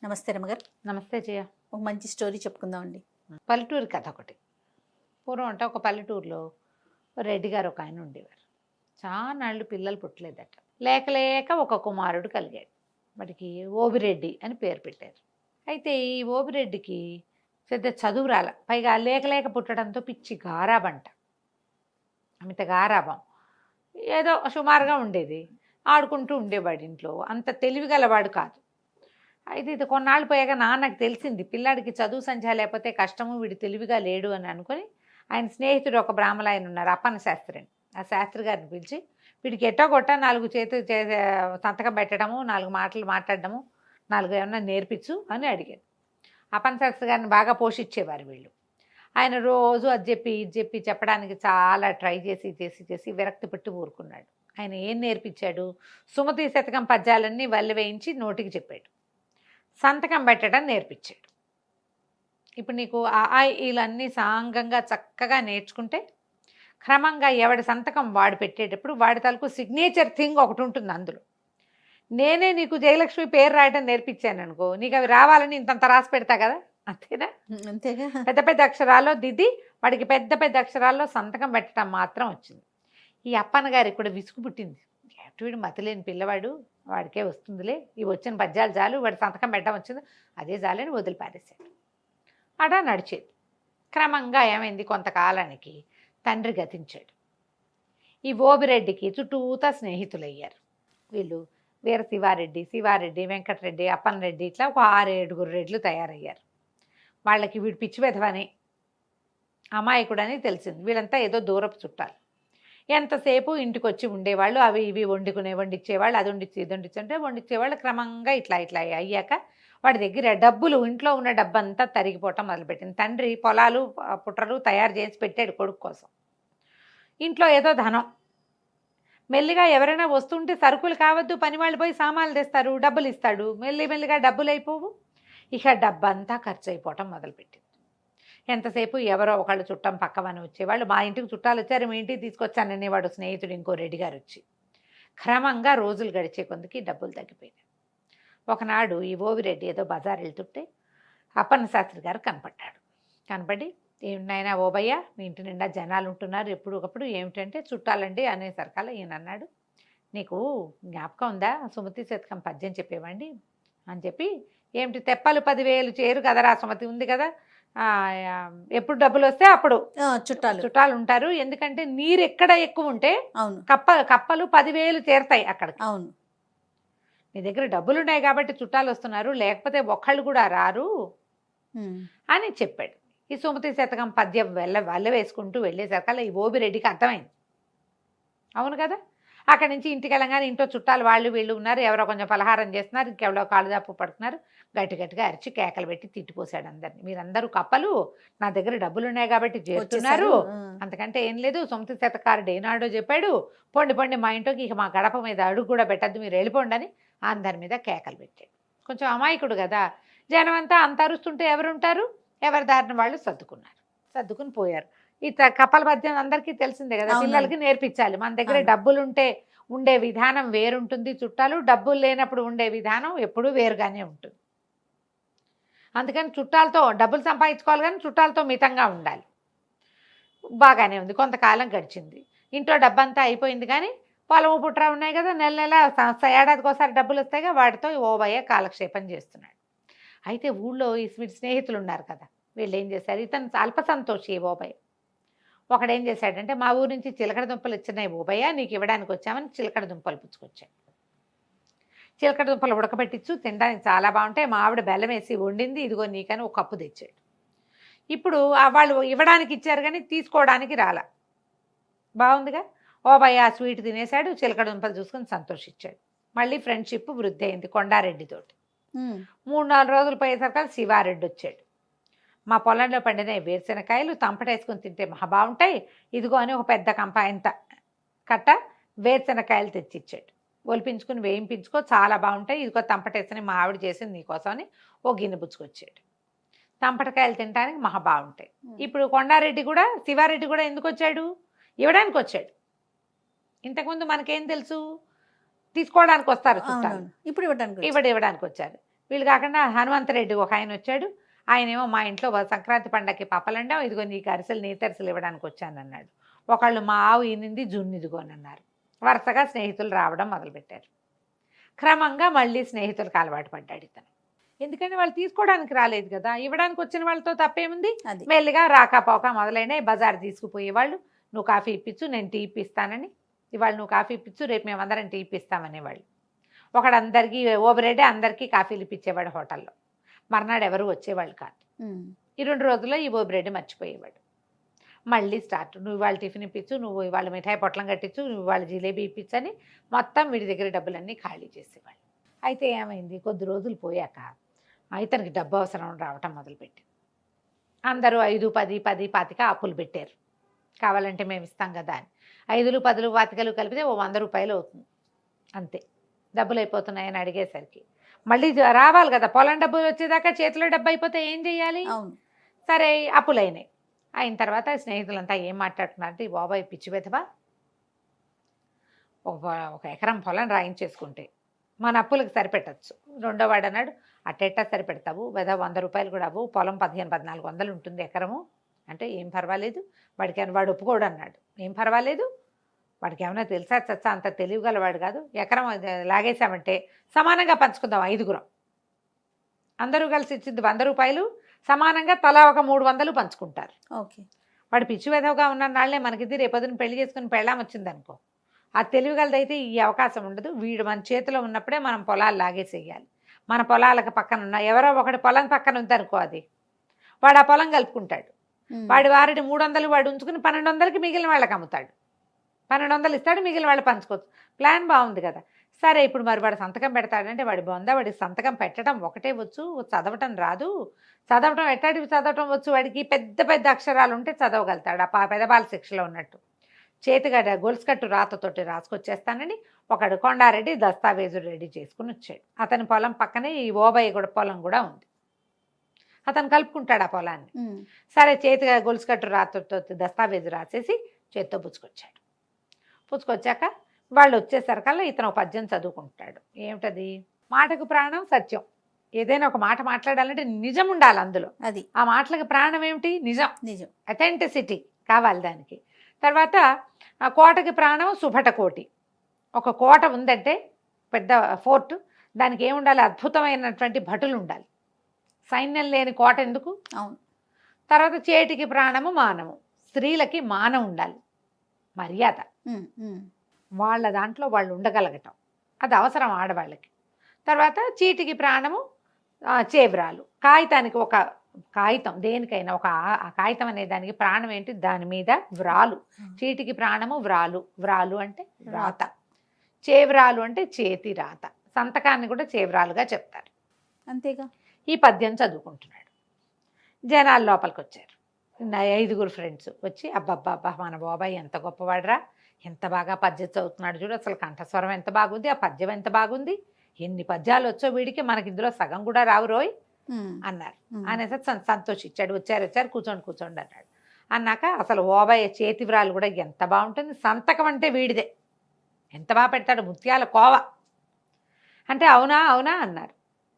నమస్తే రమగారు. నమస్తే జయ. ఒక మంచి స్టోరీ చెప్పుకుందామండి. పల్లెటూరు కథ ఒకటి. పూర్వం అంటే ఒక పల్లెటూరులో రెడ్డి గారు ఒక ఆయన ఉండేవారు. చానాళ్ళు పిల్లలు పుట్టలేదట. లేక లేక ఒక కుమారుడు కలిగాడు. వాడికి ఓబిరెడ్డి అని పేరు పెట్టారు. అయితే ఈ ఓబిరెడ్డికి పెద్ద చదువు రాల, పైగా లేక లేక పుట్టడంతో పిచ్చి గారాబంట, అమిత గారాబం. ఏదో సుమారుగా ఉండేది, ఆడుకుంటూ ఉండేవాడు ఇంట్లో. అంత తెలివిగలవాడు కాదు. అయితే ఇది కొన్నాళ్ళు పోయాక నాన్నకు తెలిసింది, పిల్లాడికి చదువు సంధ్య లేకపోతే కష్టము, వీడు తెలివిగా లేడు అని అనుకుని ఆయన స్నేహితుడు ఒక బ్రాహ్మణ ఆయన ఉన్నారు, అప్పన్న శాస్త్రి అని. ఆ శాస్త్రి గారిని పిలిచి వీడికి ఎట్టో కొట్ట 4 చేతులు సంతకం పెట్టడము, 4 మాటలు మాట్లాడడము, 4 ఏమన్నా నేర్పించు అని అడిగాడు. అప్పన్న శాస్త్రి గారిని బాగా పోషించేవారు వీళ్ళు. ఆయన రోజు అది చెప్పి ఇది చెప్పి చెప్పడానికి చాలా ట్రై చేసి చేసి చేసి విరక్తి పెట్టి ఊరుకున్నాడు. ఆయన ఏం నేర్పించాడు? సుమతి శతకం పద్యాలన్నీ వల్లి వేయించి నోటికి చెప్పాడు, సంతకం పెట్టడం నేర్పించాడు. ఇప్పుడు నీకు ఇలన్నీ సాంగంగా చక్కగా నేర్చుకుంటే క్రమంగా ఎవడి సంతకం వాడు పెట్టేటప్పుడు వాడి తలకు సిగ్నేచర్ థింగ్ ఒకటి ఉంటుంది అందులో. నేనే నీకు జయలక్ష్మి పేరు రాయడం నేర్పించాను అనుకో, నీకు అవి రావాలని ఇంతంత రాసి పెడతా కదా, అంతేనా? అంతేగా. పెద్ద పెద్ద అక్షరాల్లో దిద్ది వాడికి పెద్ద పెద్ద అక్షరాల్లో సంతకం పెట్టడం మాత్రం వచ్చింది. ఈ అప్పన్న గారికి కూడా విసుగు పుట్టింది. వీడు మతిలేని పిల్లవాడు, వాడికే వస్తుందిలే, ఇవి వచ్చిన పద్యాలు చాలు, వాడి సంతకం పెట్టడం వచ్చింది, అదే చాలని వదిలిపారేశాడు. అలా నడిచేది. క్రమంగా ఏమైంది, కొంతకాలానికి తండ్రి గతించాడు. ఈ ఓబిరెడ్డికి చుట్టూతా స్నేహితులయ్యారు. వీళ్ళు వీర శివారెడ్డి, వెంకటరెడ్డి, అప్పన్నరెడ్డి, ఇట్లా ఒక 6-7 రెడ్లు తయారయ్యారు. వాళ్ళకి వీడు పిచ్చి వెధవని, అమాయకుడని తెలిసింది. వీళ్ళంతా ఏదో దూరపు చుట్టాలు. ఎంతసేపు ఇంటికి వచ్చి ఉండేవాళ్ళు, అవి ఇవి వండిచ్చేవాళ్ళు, అది వండిచ్చి ఇది వండిచ్చుంటే వండిచ్చేవాళ్ళు. క్రమంగా ఇట్లా అయ్యాక వాడి దగ్గర డబ్బులు, ఇంట్లో ఉన్న డబ్బంతా తరిగిపోవటం మొదలుపెట్టింది. తండ్రి పొలాలు పుట్రలు తయారు చేసి పెట్టాడు కొడుకు కోసం. ఇంట్లో ఏదో ధనం, మెల్లిగా ఎవరైనా వస్తుంటే సరుకులు కావద్దు, పని వాళ్ళు పోయి సామాన్లు తెస్తారు, డబ్బులు ఇస్తాడు, మెల్లిగా డబ్బులు అయిపోవు. ఇక డబ్బంతా ఖర్చు అయిపోవటం మొదలుపెట్టింది. ఎంతసేపు ఎవరో ఒకళ్ళు చుట్టం పక్కవని వచ్చేవాళ్ళు. మా ఇంటికి చుట్టాలు వచ్చారు, మీ ఇంటికి తీసుకొచ్చాననేవాడు స్నేహితుడు ఇంకో రెడ్డి గారు వచ్చి. క్రమంగా రోజులు గడిచే కొందికి డబ్బులు తగ్గిపోయినాయి. ఒకనాడు ఈ ఓవిరెడ్డి ఏదో బజార్ వెళ్తుంటే అప్పన్న శాస్త్రి గారు కనపడి, ఏమిటైనా ఓబయ్య, మీ ఇంటి నిండా జనాలు ఉంటున్నారు ఎప్పుడు ఒకప్పుడు, ఏమిటంటే చుట్టాలండి అనేసరికల్లా ఈయన అన్నాడు, నీకు జ్ఞాపకం ఉందా, సుమతి శతకం పద్యం చెప్పేవండి అని చెప్పి, ఏమిటి తెప్పలు 10,000 చేరు కదరా, సుమతి ఉంది కదా, ఎప్పుడు డబ్బులు వస్తే అప్పుడు చుట్టాలు ఉంటారు, ఎందుకంటే నీరు ఎక్కడ ఎక్కువ ఉంటే కప్పలు 10,000 చేరుతాయి అక్కడికి. అవును, నీ దగ్గర డబ్బులు ఉన్నాయి కాబట్టి చుట్టాలు వస్తున్నారు, లేకపోతే ఒక్కళ్ళు కూడా రారు అని చెప్పాడు. ఈ సుమతి శతకం పద్యం వల్ల వేసుకుంటూ వెళ్ళేసరికల్లా ఈ ఓబిరెడ్డికి అర్థమైంది. అవును కదా. అక్కడి నుంచి ఇంటికి వెళ్ళగానే ఇంట్లో చుట్టాలు వాళ్ళు వీళ్ళు ఉన్నారు, ఎవరో కొంచెం పలహారం చేస్తున్నారు, ఇంకెవరో కాళ్ళదాపు పడుతున్నారు. గట్టిగా అరిచి కేకలు పెట్టి తిట్టిపోసాడు అందరినీ, మీరందరూ కప్పలు, నా దగ్గర డబ్బులు ఉన్నాయి కాబట్టి చేస్తున్నారు, అంతకంటే ఏం లేదు, సుమతి శతకారుడు ఏనాడో చెప్పాడు, పొండి మా ఇంట్లోకి ఇక మా గడప మీద అడుగు కూడా పెట్టద్దు, మీరు వెళ్ళిపోండి అని అందరి మీద కేకలు పెట్టాడు. కొంచెం అమాయకుడు కదా, జనం అంతా అంత అరుస్తుంటే ఎవరుంటారు, ఎవరి దారిని వాళ్ళు సర్దుకుని పోయారు. ఈ కప్పల పద్యం అందరికీ తెలిసిందే కదా, పిల్లలకి నేర్పించాలి. మన దగ్గర డబ్బులుంటే ఉండే విధానం వేరుంటుంది, చుట్టాలు డబ్బులు లేనప్పుడు ఉండే విధానం ఎప్పుడూ వేరుగానే ఉంటుంది. అందుకని చుట్టాలతో డబ్బులు సంపాదించుకోవాలి, కానీ చుట్టాలతో మితంగా ఉండాలి. బాగానే ఉంది. కొంతకాలం గడిచింది, ఇంట్లో డబ్బంతా అయిపోయింది, కానీ పొలము పుట్ర ఉన్నాయి కదా, నెల ఏడాదికి ఒకసారి డబ్బులు వస్తాయిగా, వాటితో ఓబయ్య కాలక్షేపం చేస్తున్నాడు. అయితే ఊళ్ళో ఈ స్నేహితులు ఉన్నారు కదా, వీళ్ళు ఏం చేశారు, ఇతను అల్ప సంతోషి ఓబయ్య. ఒకడేం చేశాడంటే, మా ఊరు నుంచి చిలకడ దుంపలు ఇచ్చినాయి ఓబయ్య, నీకు ఇవ్వడానికి వచ్చామని చిలకడ దుంపలు పుచ్చుకొచ్చాడు. చిలకడ దుంపలు ఉడకబెట్టించు, తినడానికి చాలా బాగుంటాయి, మా ఆవిడ బెల్లం వేసి వండింది, ఇదిగో నీకని ఒక కప్పు తెచ్చాడు. ఇప్పుడు వాళ్ళు ఇవ్వడానికి ఇచ్చారు కానీ తీసుకోవడానికి రాలా. బాగుందిగా, ఓబయ్య ఆ స్వీట్ తినేశాడు, చిలకడ దుంపలు చూసుకొని సంతోషించాడు. మళ్ళీ ఫ్రెండ్షిప్ వృద్ధి అయింది కొండారెడ్డితోటి. 3-4 రోజులు పోయేసరికి శివారెడ్డి వచ్చాడు. మా పొలంలో పండిన వేరుశెనకాయలు తంపటేసుకొని తింటే మహా బాగుంటాయి, ఇదిగో అని ఒక పెద్ద కంపాయంత కట్ట వేరుశెనకాయలు తెచ్చిచ్చాడు. ఒలిపించుకుని వేయింపించుకో, చాలా బాగుంటాయి, ఇదిగో తంపటేసుకుని మా ఆవిడ చేసింది నీకోసం అని ఓ గిన్నె పుచ్చుకొచ్చాడు. తంపటకాయలు తినడానికి మహా బాగుంటాయి. ఇప్పుడు కొండారెడ్డి కూడా శివారెడ్డి కూడా ఎందుకు వచ్చాడు, ఇవ్వడానికి వచ్చాడు. ఇంతకుముందు మనకేం తెలుసు, తీసుకోవడానికి వస్తారు చుట్టాలు, ఇప్పుడు ఇవ్వడానికి వచ్చారు. వీళ్ళు కాకుండా హనుమంతరెడ్డి ఒక ఆయన వచ్చాడు. ఆయనేమో మా ఇంట్లో సంక్రాంతి పండగకి పప్పలండాం, ఇదిగో నీకు అరిసెలు నేతరిసెలు ఇవ్వడానికి వచ్చానన్నాడు. ఒకళ్ళు మా ఆవు ఈనింది జున్ను ఇదిగోనన్నారు. వరుసగా స్నేహితులు రావడం మొదలుపెట్టారు. క్రమంగా మళ్ళీ స్నేహితులకు అలవాటు పడ్డాడు ఇతను. ఎందుకంటే వాళ్ళు తీసుకోవడానికి రాలేదు కదా, ఇవ్వడానికి వచ్చిన వాళ్ళతో తప్పేముంది. అది మెల్లిగా రాకపోక మొదలైనాయి. బజార్ తీసుకుపోయేవాళ్ళు, నువ్వు కాఫీ ఇప్పించు, నేను టీ ఇప్పిస్తానని. ఇవాళ నువ్వు కాఫీ ఇప్పించు, రేపు మేమందరం టీ ఇప్పిస్తామనేవాళ్ళు. ఒకడందరికీ ఓబరెడ్డి అందరికీ కాఫీలు ఇప్పించేవాడు హోటల్లో. మర్నాడు ఎవరు వచ్చేవాళ్ళు కాదు. ఈ 2 రోజుల్లో ఈ ఓబరెడ్డి మర్చిపోయేవాడు. మళ్ళీ స్టార్ట్, నువ్వు ఇవాళ టిఫిన్ ఇప్పించు, నువ్వు ఇవాళ మిఠాయి పొట్లం కట్టించు, నువ్వు ఇవాళ జిలేబీ ఇప్పించని మొత్తం వీడి దగ్గర డబ్బులన్నీ ఖాళీ చేసేవాళ్ళు. అయితే ఏమైంది, కొద్ది రోజులు పోయాక ఇతనికి డబ్బు అవసరం రావటం మొదలుపెట్టి అందరూ 5, 10, 10, 25 అప్పులు పెట్టారు. కావాలంటే మేము ఇస్తాం కదా అని. 5, 10, 25 కలిపితే ఓ 100 రూపాయలు అవుతుంది అంతే. డబ్బులు అయిపోతున్నాయని అడిగేసరికి మళ్ళీ రావాలి కదా, పొలం డబ్బులు వచ్చేదాకా చేతిలో డబ్బు అయిపోతే ఏం చేయాలి. అవును. సరే అప్పులైనాయి. అయిన తర్వాత స్నేహితులంతా ఏం మాట్లాడుతున్నారంటే, ఈ బాబాయ్ పిచ్చి వెధవా, ఒక ఎకరం పొలం రాయించేసుకుంటే మన అప్పులకు సరిపెట్టచ్చు. రెండో వాడు అన్నాడు, అట్టెట్టా సరిపెడతావు వెధవ, 100 రూపాయలు కూడా అవ్వు, పొలం 1500-1400 ఉంటుంది ఎకరము అంటే. ఏం పర్వాలేదు వాడికి, వాడు ఒప్పుకోడు అన్నాడు. ఏం పర్వాలేదు, వాడికి ఏమైనా తెలుసా చచ్చా, అంత తెలివిగలవాడు కాదు. ఎకరం లాగేశామంటే సమానంగా పంచుకుందాం, 5గురం అందరూ కలిసి ఇచ్చింది 100 రూపాయలు, సమానంగా తలా ఒక 300 పంచుకుంటారు. ఓకే. వాడు పిచ్చి వెధవగా ఉన్న నాళ్లే మనకిది, రేపొద్దున పెళ్లి చేసుకుని పెళ్ళాం వచ్చిందనుకో, ఆ తెలివిగలదైతే ఈ అవకాశం ఉండదు. వీడు మన చేతిలో ఉన్నప్పుడే మనం పొలాలు లాగేసేయాలి. మన పొలాలకు పక్కన ఉన్న ఎవరో ఒకటి పొలం పక్కన ఉందనుకో, అది వాడు ఆ పొలం కలుపుకుంటాడు. వాడి వారిని 300 వాడు ఉంచుకుని 1200కి మిగిలిన వాళ్ళకి అమ్ముతాడు. 1200 ఇస్తాడు, మిగిలిన వాళ్ళు పంచుకోవచ్చు. ప్లాన్ బాగుంది కదా. సరే ఇప్పుడు మరి వాడు సంతకం పెడతాడంటే వాడి బొందా, వాడికి సంతకం పెట్టడం ఒకటే వచ్చు, చదవటం రాదు. చదవటం ఎట్టాడివి చదవటం వచ్చు వాడికి, పెద్ద పెద్ద అక్షరాలు ఉంటే చదవగలుగుతాడు. ఆ పెదబాల శిక్షలో ఉన్నట్టు చేతిగడ్డ గొలుసుకట్టు రాతతోటి రాసుకొచ్చేస్తానని ఒకడు కొండారెడ్డి దస్తావేజులు రెడీ చేసుకుని వచ్చాడు. అతని పొలం పక్కనే ఈ ఓబయ్య కూడా పొలం కూడా ఉంది. అతను కలుపుకుంటాడు ఆ పొలాన్ని. సరే చేతిగా గొలుసుకట్టు రాతతో దస్తావేజు రాసేసి చేత్తో పుచ్చుకొచ్చాడు. పుచ్చుకొచ్చాక వాళ్ళు వచ్చేసరికల్లా ఇతను ఒక పద్యం చదువుకుంటాడు. ఏమిటది, మాటకు ప్రాణం సత్యం. ఏదైనా ఒక మాట మాట్లాడాలంటే నిజం ఉండాలి అందులో. అది ఆ మాటలకు ప్రాణం ఏమిటి, నిజం. నిజం, అథెంటిసిటీ కావాలి దానికి. తర్వాత ఆ కోటకి ప్రాణం సుభటకోటి. ఒక కోట ఉందంటే పెద్ద ఫోర్ట్, దానికి ఏముండాలి, అద్భుతమైనటువంటి భటులు ఉండాలి. సైన్యం లేని కోట ఎందుకు. అవును. తర్వాత చేటికి ప్రాణము మానము, స్త్రీలకి మానం ఉండాలి, మర్యాద, వాళ్ళ దాంట్లో వాళ్ళు ఉండగలగటం, అది అవసరం ఆడవాళ్ళకి. తర్వాత చీటికి ప్రాణము చేవ్రాలు, కాగితానికి ఒక కాగితం, దేనికైనా ఒక ఆ కాగితం అనే దానికి ప్రాణం ఏంటి, దాని మీద వ్రాలు. చీటికి ప్రాణము వ్రాలు, వ్రాలు అంటే రాత, చేవ్రాలు అంటే చేతి రాత. సంతకాన్ని కూడా చేవ్రాలుగా చెప్తారు. అంతేగా. ఈ పద్యం చదువుకుంటున్నాడు. జనాలు లోపలికి వచ్చారు. 5గురు ఫ్రెండ్స్ వచ్చి, అబ్బబ్బబ్బా మన బాబాయ్ ఎంత గొప్పవాడరా, ఎంత బాగా పద్యం చదువుతున్నాడు చూడు, అసలు కంఠస్వరం ఎంత బాగుంది, ఆ పద్యం ఎంత బాగుంది, ఎన్ని పద్యాలు వచ్చో వీడికి, మనకి ఇందులో సగం కూడా రావు రోయ్ అన్నారు. అనేసి సంతోషించాడు. వచ్చారు కూర్చోండి అన్నాడు. అన్నాక అసలు ఓబయ్య చేతి వ్రాలు కూడా ఎంత బాగుంటుంది, సంతకం అంటే వీడిదే, ఎంత బాగా పెడతాడు, ముత్యాల కోవ అంటే. అవునా అవునా అన్నారు.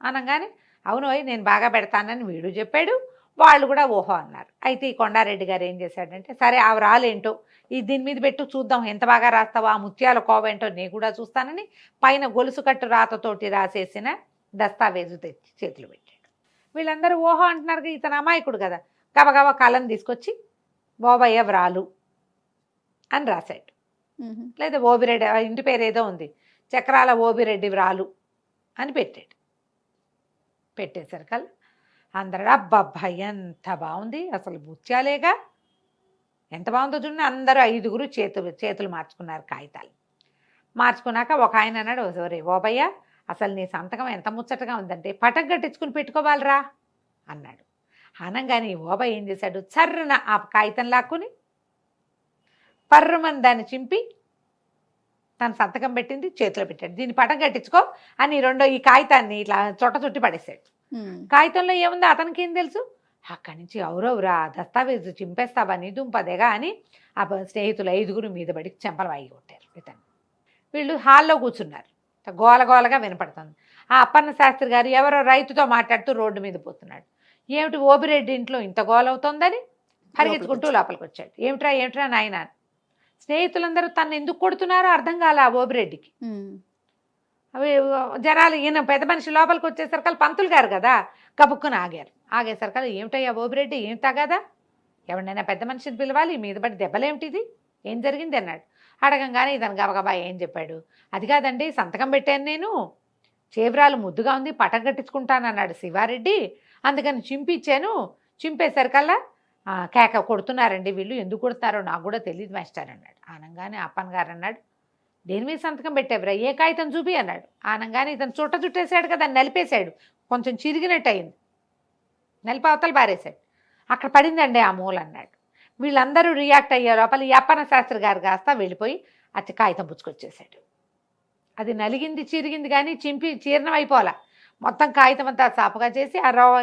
అనగానే అవును నేను బాగా పెడతానని వీడు చెప్పాడు, వాళ్ళు కూడా ఓహో అన్నారు. అయితే ఈ కొండారెడ్డి గారు ఏం చేశాడంటే, సరే ఆ వ్రాలేంటో దీని మీద పెట్టు చూద్దాం, ఎంత బాగా రాస్తావో, ఆ ముత్యాల కోవ ఏంటో నేను కూడా చూస్తానని పైన గొలుసు కట్టు రాతతోటి రాసేసిన దస్తావేజు తెచ్చి చేతులు పెట్టాడు. వీళ్ళందరూ ఓహో అంటున్నారు, ఇతను అమాయకుడు కదా, గబగబా కలం తీసుకొచ్చి ఓబయ్య వ్రాలు అని రాశాడు. లేదా ఓబిరెడ్డి, ఇంటి పేరు ఏదో ఉంది, చక్రాల ఓబిరెడ్డి వ్రాలు అని పెట్టాడు. పెట్టేసరికల్లా అందరూ అబ్బబ్బా ఎంత బాగుంది, అసలు ముత్యాలేగా, ఎంత బాగుందో చూడండి. అందరూ 5గురు చేతులు మార్చుకున్నారు కాగితాలు. మార్చుకున్నాక ఒక ఆయన అన్నాడు, ఒరే ఓబయ్య, అసలు నీ సంతకం ఎంత ముచ్చటగా ఉందంటే పటం కట్టించుకుని పెట్టుకోవాలరా అన్నాడు. అనగానే ఓబయ్య ఏం చేశాడు, చర్రన ఆ కాగితం లాక్కుని పర్రమని దాన్ని చింపి తన సంతకం పెట్టింది చేతిలో పెట్టాడు. దీన్ని పటం కట్టించుకో అని ఈ కాగితాన్ని ఇట్లా చుట్టి పడేశాడు. కాగితంలో ఏముందో అతనికి ఏం తెలుసు. అక్కడి నుంచి ఎవరెవరా దస్తావేజు చింపేస్తావా నీ దుంపదేగా అని ఆ స్నేహితులు 5గురు మీద పడి చెంపలు వాయి కొట్టారు ఇతను. వీళ్ళు హాల్లో కూర్చున్నారు. గోలగోలగా వినపడుతుంది. ఆ అప్పన్న శాస్త్రి గారు ఎవరో రైతుతో మాట్లాడుతూ రోడ్డు మీద పోతున్నాడు. ఏమిటి ఓబిరెడ్డి ఇంట్లో ఇంత గోల అవుతోందని పరిగెత్తుకుంటూ లోపలికి వచ్చాడు. ఏమిట్రా నాయన, స్నేహితులందరూ తను ఎందుకు కొడుతున్నారో అర్థం కాలే ఆ ఓబిరెడ్డికి. అవి జనాలు ఈయన పెద్ద మనిషి లోపలికి వచ్చేసరికి పంతులు గారు కదా కబుక్కుని ఆగేసరికి ఏమిటయ్యా ఓబిరెడ్డి, ఏం తగదా, ఎవరినైనా పెద్ద మనిషిని పిలవాలి, మీద పడి దెబ్బలేమిటిది, ఏం జరిగింది అన్నాడు. అడగంగానే ఇతను గబగబా ఏం చెప్పాడు, అది కాదండి సంతకం పెట్టాను నేను, చేవ్రాలు ముద్దుగా ఉంది పటం కట్టించుకుంటాను అన్నాడు శివారెడ్డి, అందుకని చింపిచ్చాను, చింపేసరికల్లా కేక కొడుతున్నారండి వీళ్ళు, ఎందుకు కొడుతున్నారో నాకు కూడా తెలియదు మాస్టర్ అన్నాడు. అనగానే అప్పన్ గారు అన్నాడు, దేని మీద సంతకం పెట్టేవరా, ఏ కాగితం చూపి అన్నాడు. అనగానే ఇతను చుట్టేసాడు కదా, నలిపేశాడు, కొంచెం చిరిగినట్టు అయింది, నలిపి అవతల బారేశాడు, అక్కడ పడిందండి ఆ మూల అన్నాడు. వీళ్ళందరూ రియాక్ట్ అయ్యే లోపల ఈ అప్పన్న శాస్త్రి గారు కాస్త వెళ్ళిపోయి అతి కాగితం పుచ్చుకొచ్చేసాడు. అది నలిగింది చిరిగింది కానీ చింపి జీర్ణం అయిపోలా, మొత్తం కాగితం అంతా సాపుగా చేసి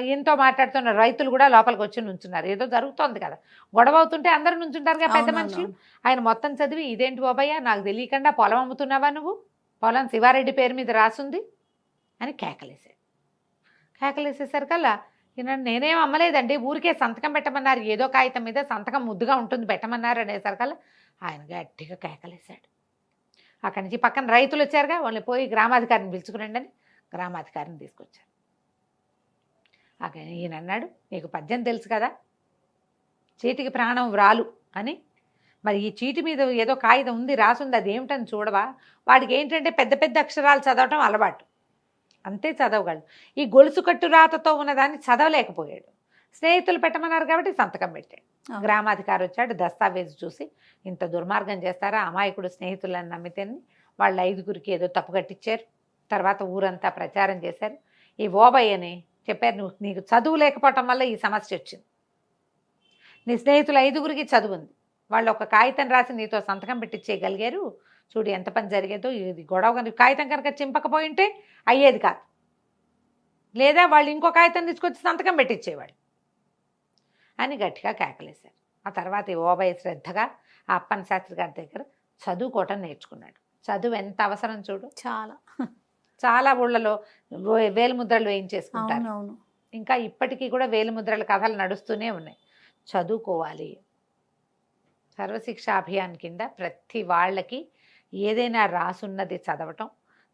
ఈయనతో మాట్లాడుతున్న రైతులు కూడా లోపలికి వచ్చి నుంచున్నారు. ఏదో జరుగుతోంది కదా, గొడవ అవుతుంటే అందరూ నుంచుంటారు కదా పెద్ద మనుషులు. ఆయన మొత్తం చదివి, ఇదేంటి బాబయ్య నాకు తెలియకుండా పొలం అమ్ముతున్నావా నువ్వు, పొలం శివారెడ్డి పేరు మీద రాసుంది అని కేకలేసాడు. కేకలేసేసరికల్లా ఈయన నేనేం అమ్మలేదండి, ఊరికే సంతకం పెట్టమన్నారు, ఏదో కాగితం మీద సంతకం ముద్దుగా ఉంటుంది పెట్టమన్నారు అనేసరికల్లా ఆయన గట్టిగా కేకలేశాడు. అక్కడి నుంచి పక్కన రైతులు వచ్చారుగా, వాళ్ళని పోయి గ్రామాధికారిని పిలుచుకురండి అని గ్రామాధికారిని తీసుకొచ్చారు. అక్కడ ఈయన అన్నాడు, నీకు పద్యం తెలుసు కదా, చీటికి ప్రాణం వ్రాలు అని, మరి ఈ చీటి మీద ఏదో కాగితం ఉంది రాసుంది, అది ఏమిటని చూడవా, వాడికి ఏంటంటే పెద్ద పెద్ద అక్షరాలు చదవటం అలవాటు, అంతే చదవగలడు, ఈ గొలుసు కట్టు రాతతో ఉన్నదాన్ని చదవలేకపోయాడు. స్నేహితులు పెట్టమన్నారు కాబట్టి సంతకం పెట్టాడు. గ్రామాధికారి వచ్చాడు, దస్తావేజు చూసి ఇంత దుర్మార్గం చేస్తారా, అమాయకుడు స్నేహితులను నమ్మితేని వాళ్ళ 5గురికి ఏదో తప్పు కట్టించారు. తర్వాత ఊరంతా ప్రచారం చేశారు. ఈ ఓబయ్యని చెప్పారు, నీకు చదువు లేకపోవటం వల్ల ఈ సమస్య వచ్చింది, నీ స్నేహితులు 5గురికి చదువు ఉంది, వాళ్ళు ఒక కాగితం రాసి నీతో సంతకం పెట్టించేయగలిగారు, చూడు ఎంత పని జరిగేదో, ఇది గొడవ కాగితం కనుక చింపకపోయి ఉంటే అయ్యేది కాదు, లేదా వాళ్ళు ఇంకో కాగితం తీసుకొచ్చి సంతకం పెట్టించేవాళ్ళు అని గట్టిగా కేకలేశారు. ఆ తర్వాత ఈ ఓబయ్య శ్రద్ధగా ఆ అప్పన్న శాస్త్రి గారి దగ్గర చదువుకోవటం నేర్చుకున్నాడు. చదువు ఎంత అవసరం చూడు, చాలా ఊళ్ళలో వేలిముద్రలు వేయించేసుకుంటారు, ఇంకా ఇప్పటికీ కూడా వేలిముద్రల కథలు నడుస్తూనే ఉన్నాయి. చదువుకోవాలి. సర్వశిక్ష అభియాన్ కింద ప్రతి వాళ్ళకి ఏదైనా రాసున్నది చదవటం,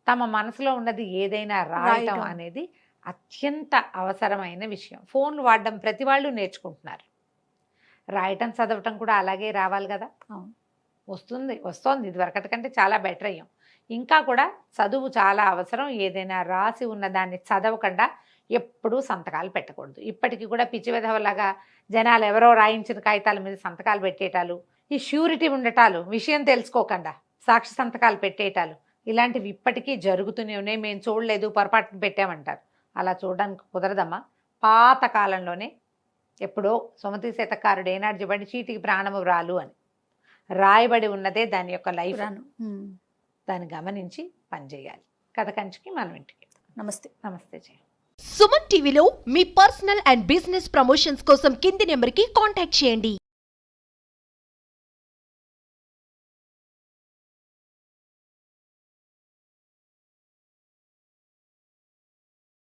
తమ మనసులో ఉన్నది ఏదైనా రాయటం అనేది అత్యంత అవసరమైన విషయం. ఫోన్లు వాడడం ప్రతి వాళ్ళు నేర్చుకుంటున్నారు, రాయటం చదవటం కూడా అలాగే రావాలి కదా. వస్తోంది ఇదివరకటి కంటే చాలా బెటర్ అయ్యాం. ఇంకా కూడా చదువు చాలా అవసరం. ఏదైనా రాసి ఉన్న దాన్ని చదవకుండా ఎప్పుడూ సంతకాలు పెట్టకూడదు. ఇప్పటికీ కూడా పిచ్చి విధవలాగా జనాలు ఎవరో రాయించిన కాగితాల మీద సంతకాలు పెట్టేటాలు, ఈ ష్యూరిటీ ఉండటాలు, విషయం తెలుసుకోకుండా సాక్షి సంతకాలు పెట్టేటాలు, ఇలాంటివి ఇప్పటికీ జరుగుతూనే ఉన్నాయి. మేము చూడలేదు, పొరపాటున పెట్టామంటారు. అలా చూడడానికి కుదరదమ్మా. పాత కాలంలోనే ఎప్పుడో సుమతి శతకారుడు ఏనాడు చెప్పండి, చీటికి ప్రాణము వ్రాలు అని రాయబడి ఉన్నదే దాని యొక్క లైఫ్. దాన్ని గమనించి పనిచేయాలి. కథ కంచికి మనం ఇంటికి. నమస్తే జయ. సుమన్ టీవీలో మీ పర్సనల్ అండ్ బిజినెస్ ప్రమోషన్స్ కోసం కింది నెంబర్కి కాంటాక్ట్ చేయండి.